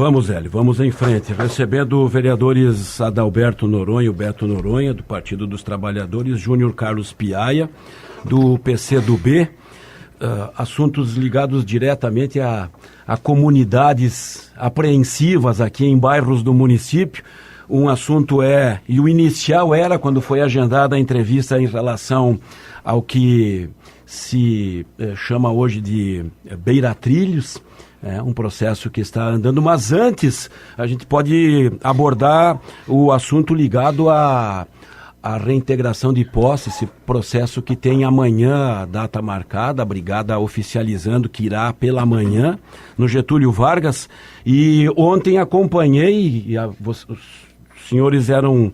Vamos, Hélio, vamos em frente. Recebendo vereadores Adalberto Noronha, o Beto Noronha, do Partido dos Trabalhadores, Júnior Carlos Piaia, do PCdoB, assuntos ligados diretamente a comunidades apreensivas aqui em bairros do município. Um assunto e o inicial era quando foi agendada a entrevista em relação ao que se chama hoje de beira-trilhos. É um processo que está andando, mas antes a gente pode abordar o assunto ligado à reintegração de posse, esse processo que tem amanhã a data marcada, a brigada oficializando que irá pela manhã no Getúlio Vargas. E ontem acompanhei, os senhores eram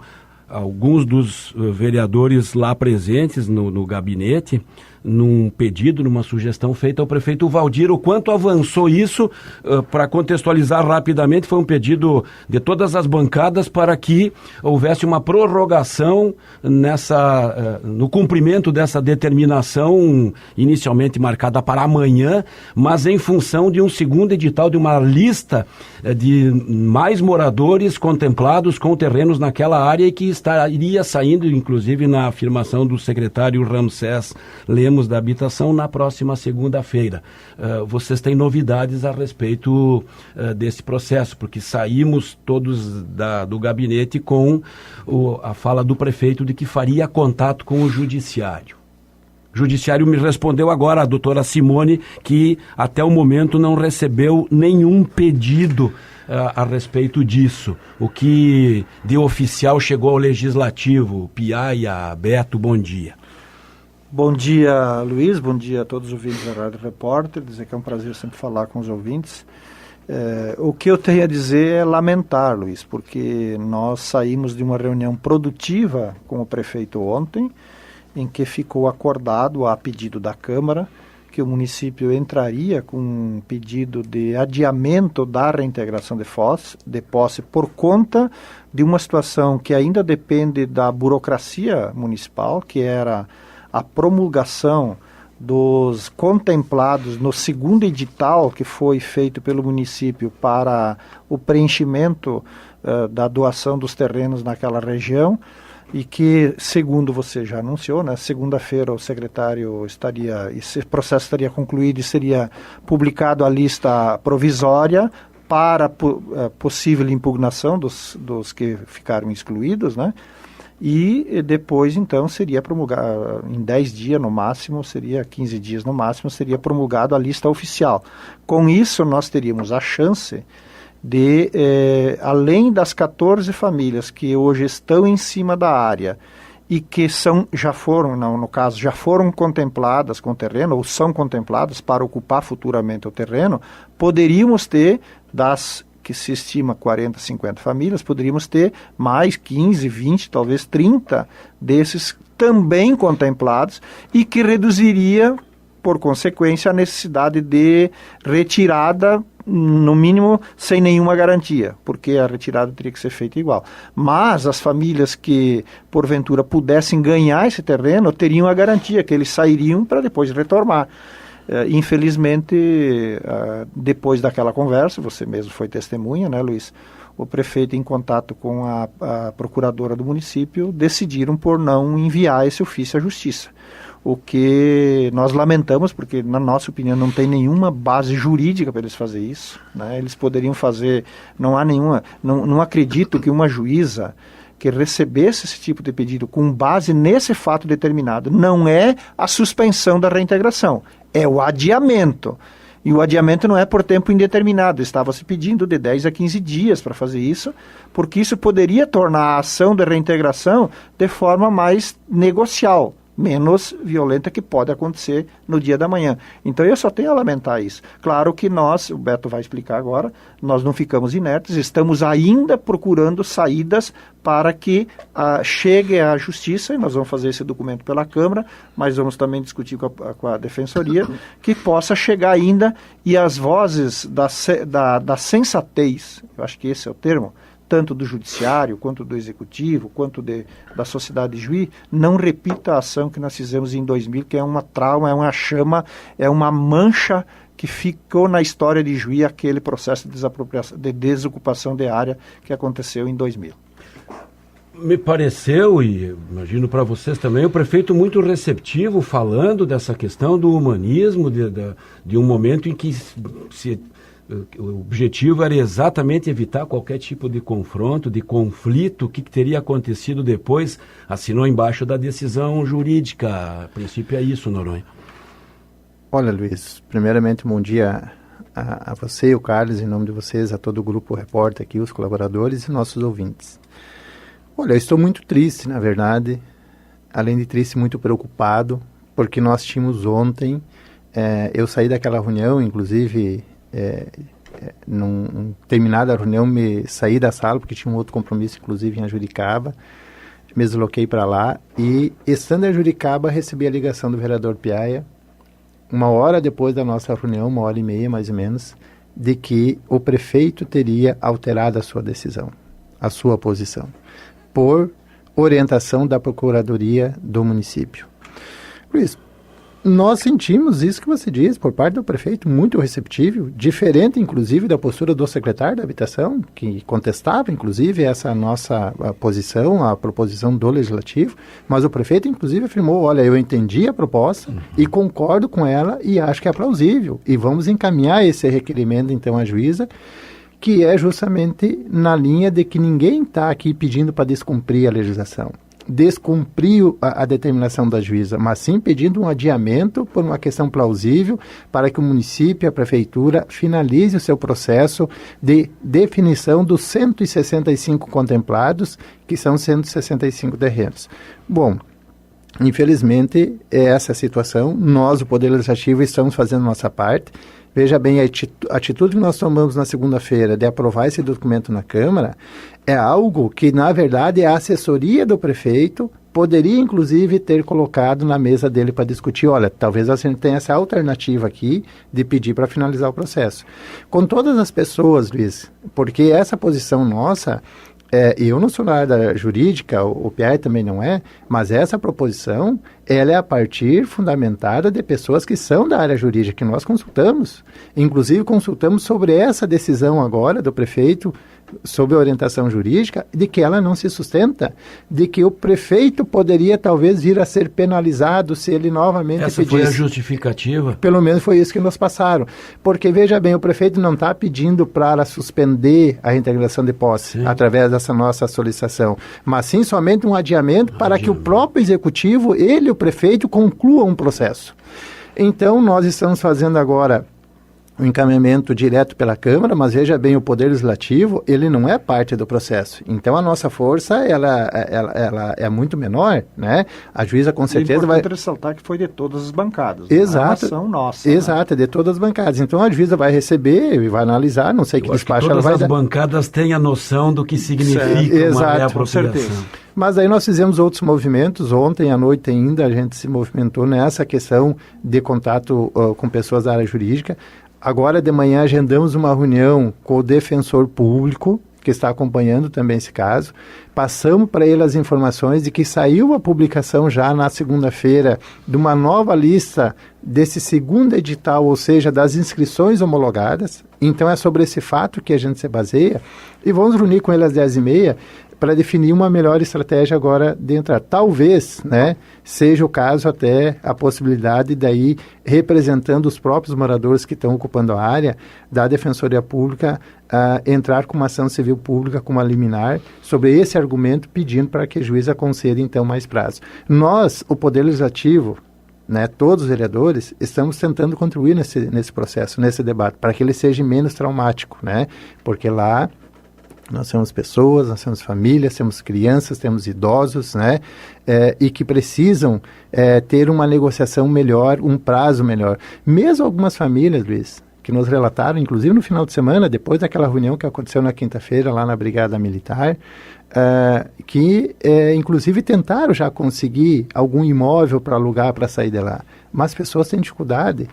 alguns dos vereadores lá presentes no gabinete, num pedido, numa sugestão feita ao prefeito Valdir. O quanto avançou isso, para contextualizar rapidamente, foi um pedido de todas as bancadas para que houvesse uma prorrogação no cumprimento dessa determinação inicialmente marcada para amanhã, mas em função de um segundo edital, de uma lista de mais moradores contemplados com terrenos naquela área e que estaria saindo, inclusive na afirmação do secretário Ramsés Lemos da Habitação, na próxima segunda-feira. Vocês têm novidades a respeito desse processo, porque saímos todos do gabinete com a fala do prefeito de que faria contato com o judiciário. O judiciário me respondeu agora, a doutora Simone, que até o momento não recebeu nenhum pedido a respeito disso. O que de oficial chegou ao Legislativo. Piaia, Beto, bom dia. Bom dia, Luiz, bom dia a todos os ouvintes da Rádio Repórter, dizer que é um prazer sempre falar com os ouvintes. O que eu tenho a dizer é lamentar, Luiz, porque nós saímos de uma reunião produtiva com o prefeito ontem, em que ficou acordado, a pedido da Câmara, que o município entraria com um pedido de adiamento da reintegração de posse por conta de uma situação que ainda depende da burocracia municipal, que era a promulgação dos contemplados no segundo edital que foi feito pelo município para o preenchimento da doação dos terrenos naquela região, e que, segundo você já anunciou, né, segunda-feira o secretário esse processo estaria concluído e seria publicado a lista provisória para possível impugnação dos que ficaram excluídos, né? E depois, então, seria promulgado, em 10 dias no máximo, 15 dias no máximo, seria promulgado a lista oficial. Com isso, nós teríamos a chance de, além das 14 famílias que hoje estão em cima da área e que já foram contempladas com o terreno, ou são contempladas para ocupar futuramente o terreno, poderíamos ter das que se estima 40, 50 famílias, poderíamos ter mais 15, 20, talvez 30 desses também contemplados e que reduziria, por consequência, a necessidade de retirada, no mínimo, sem nenhuma garantia, porque a retirada teria que ser feita igual. Mas as famílias que, porventura, pudessem ganhar esse terreno, teriam a garantia que eles sairiam para depois retornar. Infelizmente, depois daquela conversa, você mesmo foi testemunha, né, Luiz? O prefeito, em contato com a procuradora do município, decidiram por não enviar esse ofício à justiça. O que nós lamentamos, porque, na nossa opinião, não tem nenhuma base jurídica para eles fazer isso, né? Eles poderiam fazer, não acredito que uma juíza que recebesse esse tipo de pedido com base nesse fato determinado, não é a suspensão da reintegração, é o adiamento. E o adiamento não é por tempo indeterminado, estava se pedindo de 10 a 15 dias para fazer isso, porque isso poderia tornar a ação de reintegração de forma mais negocial, menos violenta, que pode acontecer no dia da manhã. Então eu só tenho a lamentar isso. Claro que nós, o Beto vai explicar agora, nós não ficamos inertes, estamos ainda procurando saídas para que chegue à justiça, e nós vamos fazer esse documento pela Câmara, mas vamos também discutir com a Defensoria, que possa chegar ainda, e as vozes da sensatez, eu acho que esse é o termo, tanto do judiciário, quanto do executivo, quanto da sociedade juiz, não repita a ação que nós fizemos em 2000, que é uma trauma, é uma chama, é uma mancha que ficou na história de Juí aquele processo de desocupação de área que aconteceu em 2000. Me pareceu, e imagino para vocês também, o prefeito muito receptivo, falando dessa questão do humanismo, de um momento em que o objetivo era exatamente evitar qualquer tipo de confronto, de conflito. O que teria acontecido depois? Assinou embaixo da decisão jurídica. A princípio é isso, Noronha. Olha, Luiz, primeiramente, bom dia a você, o Carlos, em nome de vocês, a todo o Grupo Repórter aqui, os colaboradores e nossos ouvintes. Olha, eu estou muito triste, na verdade, além de triste, muito preocupado, porque nós tínhamos ontem, eu saí daquela reunião, inclusive, terminada a reunião, me saí da sala, porque tinha um outro compromisso, inclusive, em Juricaba, me desloquei para lá, e, estando em Juricaba, recebi a ligação do vereador Piaia, uma hora depois da nossa reunião, 1h30 mais ou menos, de que o prefeito teria alterado a sua decisão, a sua posição, por orientação da Procuradoria do município. Luiz, nós sentimos isso que você diz, por parte do prefeito, muito receptível, diferente, inclusive, da postura do secretário da Habitação, que contestava, inclusive, essa nossa posição, a proposição do Legislativo, mas o prefeito, inclusive, afirmou, olha, eu entendi a proposta e concordo com ela e acho que é plausível, e vamos encaminhar esse requerimento, então, à juíza, que é justamente na linha de que ninguém está aqui pedindo para descumprir a legislação, descumprir a determinação da juíza, mas sim pedindo um adiamento por uma questão plausível para que o município e a prefeitura finalize o seu processo de definição dos 165 contemplados, que são 165 terrenos. Bom, infelizmente, é essa a situação. Nós, o Poder Legislativo, estamos fazendo nossa parte. Veja bem, a atitude que nós tomamos na segunda-feira de aprovar esse documento na Câmara é algo que, na verdade, a assessoria do prefeito poderia, inclusive, ter colocado na mesa dele para discutir. Olha, talvez a gente tenha essa alternativa aqui de pedir para finalizar o processo. Com todas as pessoas, Luiz, porque essa posição nossa... eu não sou na área jurídica, o Piaia também não é, mas essa proposição, ela é a partir fundamentada de pessoas que são da área jurídica, que nós consultamos. Inclusive, consultamos sobre essa decisão agora do prefeito, sob a orientação jurídica, de que ela não se sustenta, de que o prefeito poderia talvez vir a ser penalizado se ele novamente pedisse. Essa foi a justificativa? Pelo menos foi isso que nos passaram. Porque, veja bem, o prefeito não está pedindo para suspender a reintegração de posse através dessa nossa solicitação, mas sim somente um adiamento para que o próprio executivo, ele, o prefeito, conclua um processo. Então, nós estamos fazendo agora o encaminhamento direto pela Câmara, mas veja bem, o Poder Legislativo, ele não é parte do processo. Então, a nossa força, ela é muito menor, né? A juíza, com certeza, vai... É importante ressaltar que foi de todas as bancadas. Exato. Não é uma ação nossa. Exato, de todas as bancadas. Então, a juíza vai receber e vai analisar, não sei que despacho ela vai dar. Todas as bancadas têm a noção do que significa uma reapropriação. Mas aí nós fizemos outros movimentos. Ontem à noite ainda a gente se movimentou nessa questão de contato com pessoas da área jurídica. Agora de manhã agendamos uma reunião com o defensor público, que está acompanhando também esse caso. Passamos para ele as informações de que saiu a publicação já na segunda-feira de uma nova lista desse segundo edital, ou seja, das inscrições homologadas. Então é sobre esse fato que a gente se baseia. E vamos reunir com ele às 10h30 para definir uma melhor estratégia agora de entrar. Talvez, né, seja o caso até a possibilidade daí, representando os próprios moradores que estão ocupando a área, da Defensoria Pública entrar com uma ação civil pública, com uma liminar, sobre esse argumento, pedindo para que a juíza conceda, então, mais prazo. Nós, o Poder Legislativo, né, todos os vereadores, estamos tentando contribuir nesse processo, nesse debate, para que ele seja menos traumático, né, porque lá nós temos pessoas, nós temos famílias, temos crianças, temos idosos, né? E que precisam ter uma negociação melhor, um prazo melhor. Mesmo algumas famílias, Luiz, que nos relataram, inclusive no final de semana, depois daquela reunião que aconteceu na quinta-feira lá na Brigada Militar, que inclusive tentaram já conseguir algum imóvel para alugar para sair de lá. Mas as pessoas têm dificuldade.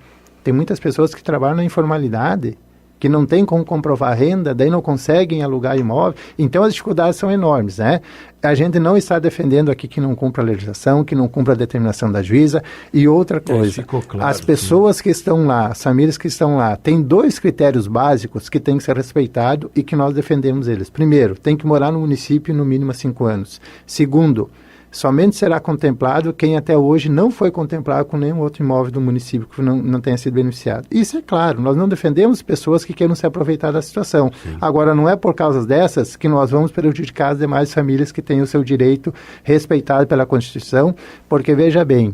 Tem muitas pessoas que trabalham na informalidade, que não tem como comprovar a renda, daí não conseguem alugar imóvel. Então, as dificuldades são enormes, né? A gente não está defendendo aqui que não cumpra a legislação, que não cumpra a determinação da juíza. E outra coisa, claro, as pessoas que estão lá, as famílias que estão lá, têm 2 critérios básicos que têm que ser respeitados e que nós defendemos eles. Primeiro, tem que morar no município no mínimo 5 anos. Segundo, somente será contemplado quem até hoje não foi contemplado com nenhum outro imóvel do município que não tenha sido beneficiado. Isso é claro, nós não defendemos pessoas que queiram se aproveitar da situação. Sim. Agora, não é por causa dessas que nós vamos prejudicar as demais famílias que têm o seu direito respeitado pela Constituição, porque, veja bem,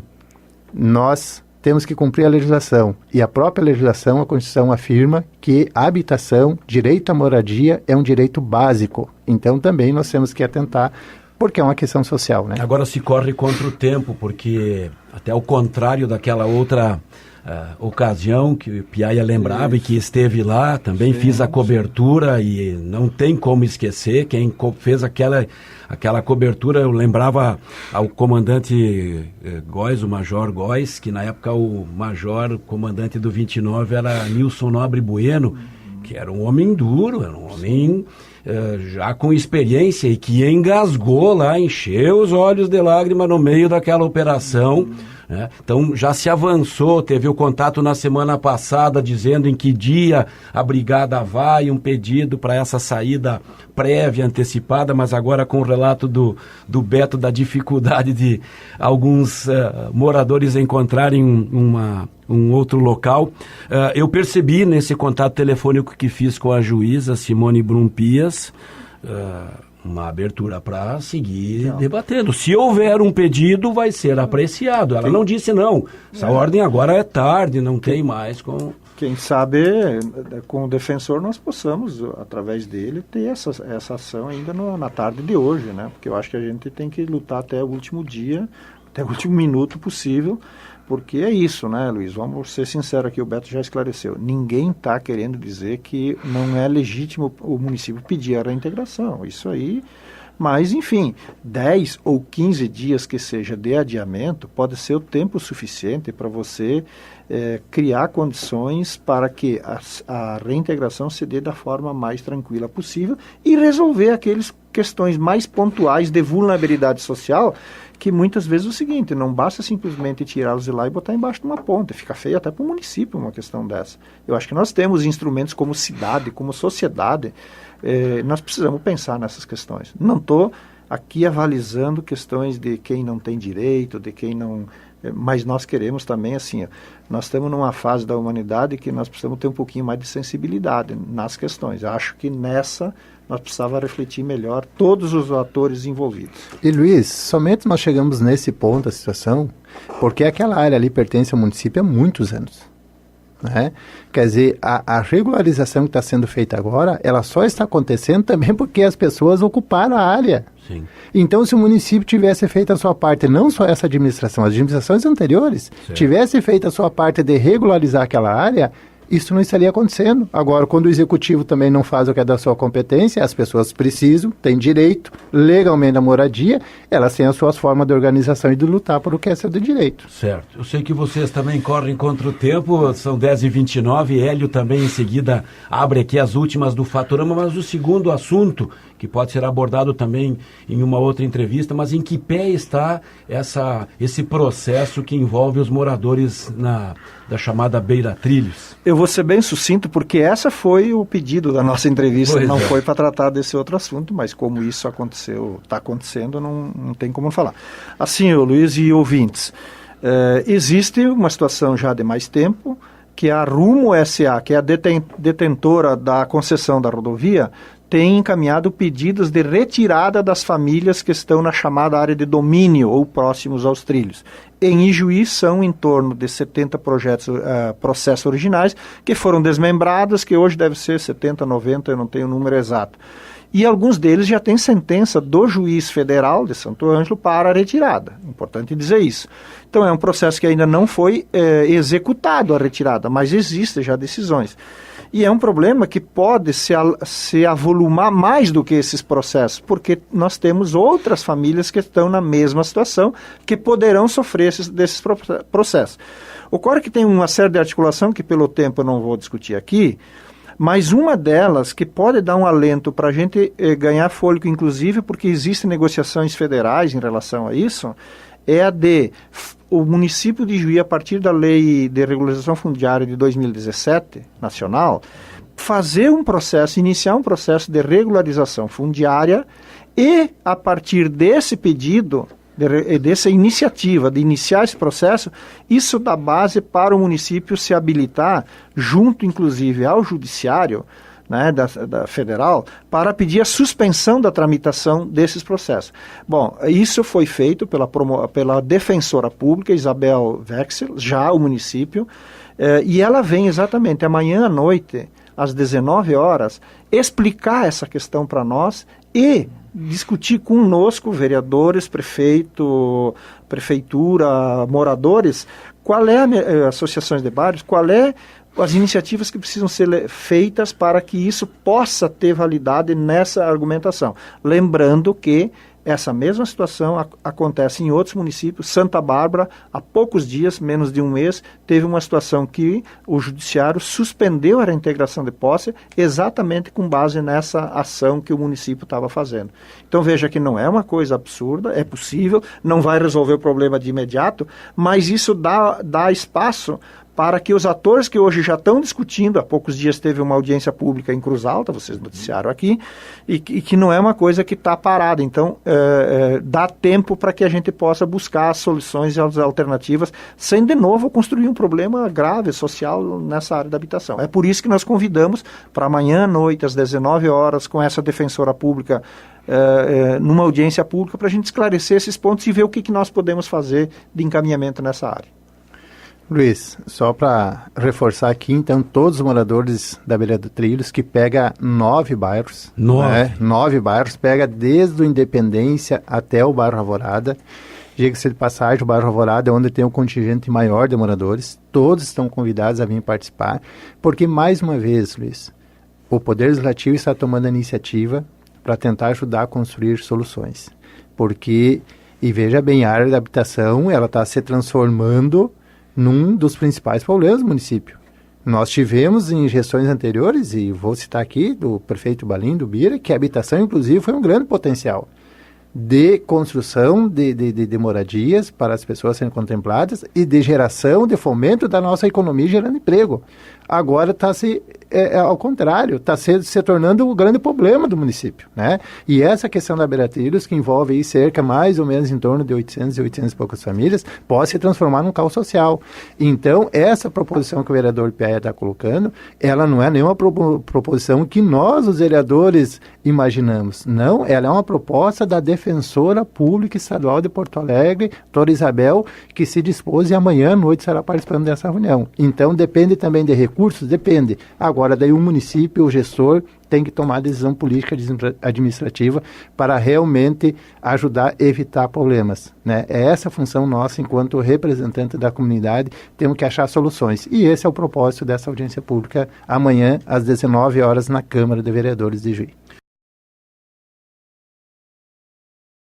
nós temos que cumprir a legislação. E a própria legislação, a Constituição afirma que a habitação, direito à moradia, é um direito básico. Então, também nós temos que atentar, porque é uma questão social, né? Agora se corre contra o tempo, porque até ao contrário daquela outra ocasião que o Piaia lembrava e que esteve lá, também fiz a cobertura e não tem como esquecer, quem fez aquela cobertura, eu lembrava ao comandante Góes, o Major Góes, que na época o Major, comandante do 29 era Nilson Nobre Bueno, que era um homem duro, era um homem já com experiência e que engasgou lá, encheu os olhos de lágrima no meio daquela operação, né? Então já se avançou, teve o contato na semana passada dizendo em que dia a brigada vai, um pedido para essa saída prévia, antecipada, mas agora com o relato do Beto da dificuldade de alguns moradores encontrarem um outro local. Eu percebi nesse contato telefônico que fiz com a juíza Simone Brumpias, uma abertura para seguir debatendo. Se houver um pedido, vai ser apreciado. Ela não disse não. Essa ordem agora é tarde, não tem mais com... Quem sabe, com o defensor, nós possamos, através dele, ter essa ação ainda na tarde de hoje, né? Porque eu acho que a gente tem que lutar até o último dia, até o último minuto possível, porque é isso, né, Luiz? Vamos ser sinceros aqui, o Beto já esclareceu. Ninguém está querendo dizer que não é legítimo o município pedir a reintegração. Isso aí... Mas, enfim, 10 ou 15 dias que seja de adiamento pode ser o tempo suficiente para você criar condições para que a reintegração se dê da forma mais tranquila possível e resolver aquelas questões mais pontuais de vulnerabilidade social, que muitas vezes é o seguinte, não basta simplesmente tirá-los de lá e botar embaixo de uma ponte, fica feio até para o município uma questão dessa. Eu acho que nós temos instrumentos como cidade, como sociedade, nós precisamos pensar nessas questões. Não estou aqui avalizando questões de quem não tem direito, de quem não... Mas nós queremos também, assim, nós estamos numa fase da humanidade que nós precisamos ter um pouquinho mais de sensibilidade nas questões. Eu acho que nessa nós precisávamos refletir melhor todos os atores envolvidos. E Luiz, somente nós chegamos nesse ponto da situação porque aquela área ali pertence ao município há muitos anos. Né? Quer dizer, a regularização que está sendo feita agora, ela só está acontecendo também porque as pessoas ocuparam a área. Sim. Então, se o município tivesse feito a sua parte, não só essa administração, as administrações anteriores, tivesse feito a sua parte de regularizar aquela área, isso não estaria acontecendo. Agora, quando o executivo também não faz o que é da sua competência, as pessoas precisam, têm direito legalmente à moradia, elas têm as suas formas de organização e de lutar por o que é seu de direito. Certo. Eu sei que vocês também correm contra o tempo, são 10h29, Hélio também em seguida abre aqui as últimas do Fatorama, mas o segundo assunto, que pode ser abordado também em uma outra entrevista, mas em que pé está esse processo que envolve os moradores da chamada Beira Trilhos? Eu vou ser bem sucinto, porque essa foi o pedido da nossa entrevista, foi para tratar desse outro assunto, mas como isso está acontecendo, não tem como falar. Assim, Luiz e ouvintes, existe uma situação já de mais tempo, que a Rumo S.A., que é a detentora da concessão da rodovia, tem encaminhado pedidos de retirada das famílias que estão na chamada área de domínio ou próximos aos trilhos. Em Ijuí são em torno de 70 processos originais que foram desmembrados, que hoje deve ser 70, 90, eu não tenho o número exato. E alguns deles já têm sentença do juiz federal de Santo Ângelo para a retirada. Importante dizer isso. Então é um processo que ainda não foi executado a retirada, mas existem já decisões. E é um problema que pode se avolumar mais do que esses processos, porque nós temos outras famílias que estão na mesma situação, que poderão sofrer desses processos. Ocorre que tem uma série de articulação, que pelo tempo eu não vou discutir aqui, Mas uma delas, que pode dar um alento para a gente ganhar fôlego, inclusive porque existem negociações federais em relação a isso, é a de o município de Juí, a partir da Lei de Regularização Fundiária de 2017, nacional, iniciar um processo de regularização fundiária e, a partir desse pedido, dessa iniciativa de iniciar esse processo, isso dá base para o município se habilitar, junto inclusive ao judiciário, né, da federal, para pedir a suspensão da tramitação desses processos. Bom, isso foi feito pela defensora pública, Isabel Wechsel, já o município, e ela vem exatamente amanhã à noite, às 19 horas, explicar essa questão para nós e discutir conosco, vereadores, prefeitura, moradores, associações de bairros, as iniciativas que precisam ser feitas para que isso possa ter validade nessa argumentação. Lembrando que essa mesma situação acontece em outros municípios. Santa Bárbara, há poucos dias, menos de um mês, teve uma situação que o judiciário suspendeu a reintegração de posse exatamente com base nessa ação que o município estava fazendo. Então veja que não é uma coisa absurda, é possível, não vai resolver o problema de imediato, mas isso dá espaço para que os atores que hoje já estão discutindo, há poucos dias teve uma audiência pública em Cruz Alta, vocês noticiaram aqui, e que não é uma coisa que está parada. Então, dá tempo para que a gente possa buscar as soluções e as alternativas, sem de novo construir um problema grave social nessa área da habitação. É por isso que nós convidamos para amanhã à noite, às 19 horas, com essa defensora pública, numa audiência pública, para a gente esclarecer esses pontos e ver o que nós podemos fazer de encaminhamento nessa área. Luiz, só para reforçar aqui, então, todos os moradores da Beira do Trilhos, que pega 9 bairros. 9 bairros, pega desde o Independência até o bairro Alvorada. Diga-se de passagem, o bairro Alvorada é onde tem um contingente maior de moradores. Todos estão convidados a vir participar, porque, mais uma vez, Luiz, o Poder Legislativo está tomando a iniciativa para tentar ajudar a construir soluções. Porque, e veja bem, a área da habitação, ela está se transformando num dos principais problemas do município. Nós tivemos em gestões anteriores, e vou citar aqui, do prefeito Balim, do Bira, que a habitação, inclusive, foi um grande potencial de construção de moradias para as pessoas serem contempladas e de geração, de fomento da nossa economia gerando emprego. Agora está ao contrário, está se tornando o grande problema do município, né? E essa questão da Beira Trilhos, que envolve aí cerca mais ou menos em torno de 800 e poucas famílias, pode se transformar num caos social. Então, essa proposição que o vereador Piaia está colocando, ela não é nenhuma proposição que nós, os vereadores, imaginamos. Não, ela é uma proposta da Defensora Pública Estadual de Porto Alegre, doutora Isabel, que se dispôs e amanhã à noite estará participando dessa reunião. Então, depende também de recursos? Depende. Agora, daí o município, o gestor, tem que tomar decisão política administrativa para realmente ajudar a evitar problemas, né? É essa a função nossa enquanto representante da comunidade, temos que achar soluções. E esse é o propósito dessa audiência pública amanhã às 19 horas na Câmara de Vereadores de Juí.